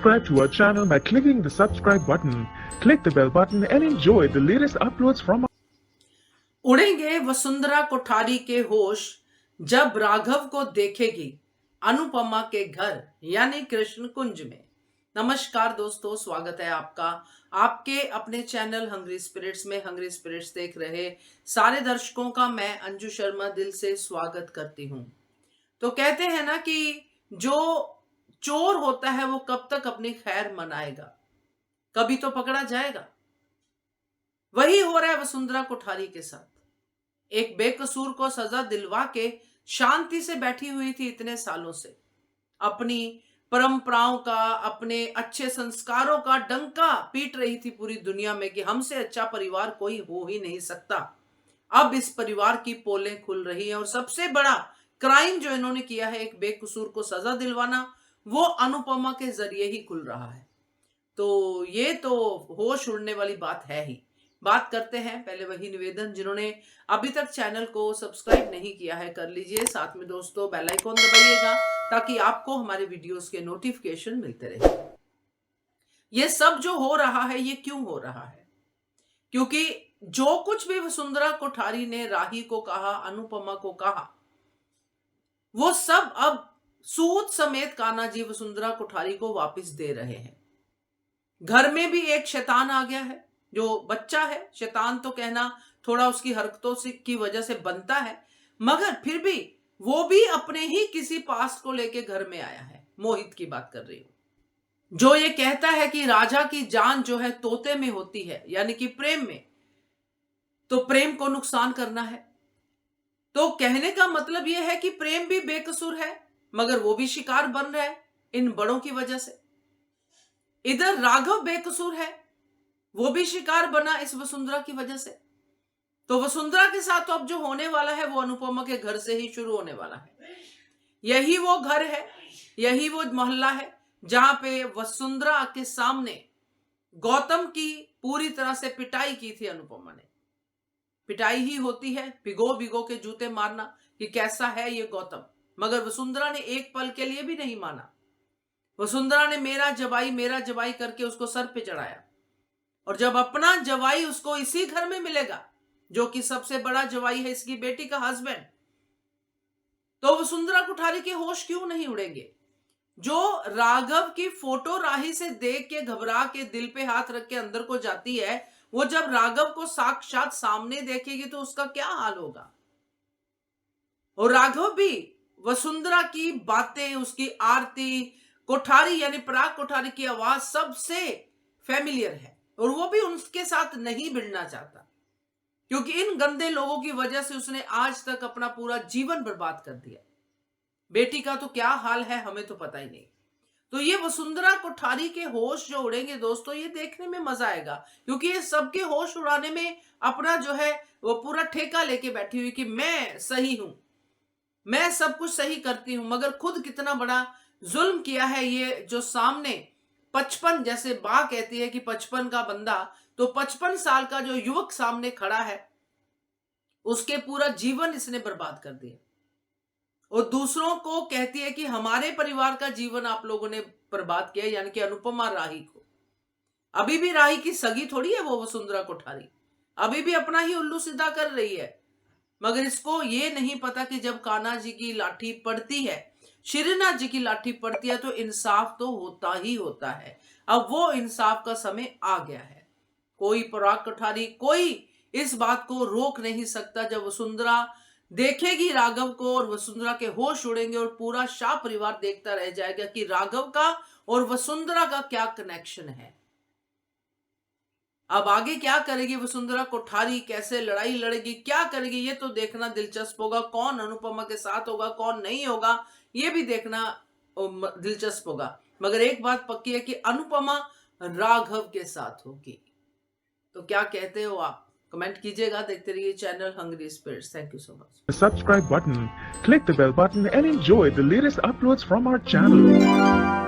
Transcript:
Subscribe to our channel by clicking the subscribe button. Click the bell button and enjoy the latest uploads from उड़ेंगे Vasundhara Kothari के होश जब राघव को देखेगी अनुपमा के घर यानी कृष्ण कुंज में। नमस्कार दोस्तों, स्वागत है आपका आपके अपने चैनल हंग्री स्पिरिट्स में। हंग्री स्पिरिट्स देख रहे सारे दर्शकों का मैं अंजू शर्मा दिल से स्वागत करती हूँ। तो कहते हैं ना कि जो चोर होता है वो कब तक अपनी खैर मनाएगा, कभी तो पकड़ा जाएगा। वही हो रहा है वसुंधरा कोठारी के साथ। एक बेकसूर को सजा दिलवा के शांति से बैठी हुई थी इतने सालों से, अपनी परंपराओं का, अपने अच्छे संस्कारों का डंका पीट रही थी पूरी दुनिया में कि हमसे अच्छा परिवार कोई हो ही नहीं सकता। अब इस परिवार की पोलें खुल रही हैं और सबसे बड़ा क्राइम जो इन्होंने किया है, एक बेकसूर को सजा दिलवाना, वो अनुपमा के जरिए ही खुल रहा है। तो ये तो होश उड़ने वाली बात है ही। बात करते हैं, पहले वही निवेदन, जिन्होंने अभी तक चैनल को सब्सक्राइब नहीं किया है कर लीजिए, साथ में दोस्तों बेल आइकॉन दबाइएगा ताकि आपको हमारे वीडियोस के नोटिफिकेशन मिलते रहे। ये सब जो हो रहा है ये क्यों हो रहा है? क्योंकि जो कुछ भी वसुंधरा कोठारी ने राही को कहा, अनुपमा को कहा, वो सब अब सूद समेत कान्हा जी वसुंधरा कोठारी को वापस दे रहे हैं। घर में भी एक शैतान आ गया है, जो बच्चा है। शैतान तो कहना थोड़ा उसकी हरकतों से की वजह से बनता है, मगर फिर भी वो भी अपने ही किसी पास्ट को लेके घर में आया है। मोहित की बात कर रही हूं, जो ये कहता है कि राजा की जान जो है तोते में होती है, यानी कि प्रेम में, तो प्रेम को नुकसान करना है। तो कहने का मतलब यह है कि प्रेम भी बेकसूर है, मगर वो भी शिकार बन रहा है इन बड़ों की वजह से। इधर राघव बेकसूर है, वो भी शिकार बना इस वसुंधरा की वजह से। तो वसुंधरा के साथ तो अब जो होने वाला है वो अनुपमा के घर से ही शुरू होने वाला है। यही वो घर है, यही वो मोहल्ला है जहां पे वसुंधरा के सामने गौतम की पूरी तरह से पिटाई की थी अनुपमा ने। पिटाई ही होती है, भिगो भिगो के जूते मारना कि कैसा है ये गौतम, मगर वसुंधरा ने एक पल के लिए भी नहीं माना। वसुंधरा ने मेरा जवाई करके उसको सर पे चढ़ाया, और जब अपना जवाई उसको इसी घर में मिलेगा जो कि सबसे बड़ा जवाई है, इसकी बेटी का हस्बैंड, तो वसुंधरा कोठारी के होश क्यों नहीं उड़ेंगे? जो राघव की फोटो राही से देख के घबरा के दिल पे हाथ रख के अंदर को जाती है, वो जब राघव को साक्षात सामने देखेगी तो उसका क्या हाल होगा? और राघव भी वसुंधरा की बातें, उसकी आरती, कोठारी यानी पराग कोठारी की आवाज सबसे फेमिलियर है, और वो भी उनके साथ नहीं भिड़ना चाहता, क्योंकि इन गंदे लोगों की वजह से उसने आज तक अपना पूरा जीवन बर्बाद कर दिया। बेटी का तो क्या हाल है हमें तो पता ही नहीं। तो ये वसुंधरा कोठारी के होश जो उड़ेंगे दोस्तों, ये देखने में मजा आएगा, क्योंकि ये सबके होश उड़ाने में अपना जो है वो पूरा ठेका लेके बैठी हुई कि मैं सही हूं, मैं सब कुछ सही करती हूं, मगर खुद कितना बड़ा जुल्म किया है ये जो सामने 55, जैसे बा कहती है कि 55 का बंदा, तो 55 साल का जो युवक सामने खड़ा है, उसके पूरा जीवन इसने बर्बाद कर दिया। और दूसरों को कहती है कि हमारे परिवार का जीवन आप लोगों ने बर्बाद किया, यानी कि अनुपमा राही को। अभी भी राही की सगी थोड़ी है वो वसुंधरा कोठारी, अभी भी अपना ही उल्लू सीधा कर रही है, मगर इसको ये नहीं पता कि जब कान्हा जी की लाठी पड़ती है, श्रीनाथ जी की लाठी पड़ती है, तो इंसाफ तो होता ही होता है। अब वो इंसाफ का समय आ गया है। कोई पराग कोठारी, कोई इस बात को रोक नहीं सकता। जब वसुंधरा देखेगी राघव को और वसुंधरा के होश उड़ेंगे, और पूरा शाह परिवार देखता रह जाएगा कि राघव का और वसुंधरा का क्या कनेक्शन है। अब आगे क्या करेगी वसुंधरा कोठारी, कैसे लड़ाई लड़ेगी, क्या करेगी, ये तो देखना दिलचस्प होगा। कौन अनुपमा के साथ होगा, कौन नहीं होगा, ये भी देखना दिलचस्प होगा। मगर एक बात पक्की है कि अनुपमा राघव के साथ होगी। तो क्या कहते हो आप? कमेंट कीजिएगा। देखते रहिए channel Hungry Spirits. Thank you so much. the subscribe button. Click the bell button and enjoy the latest uploads from our channel.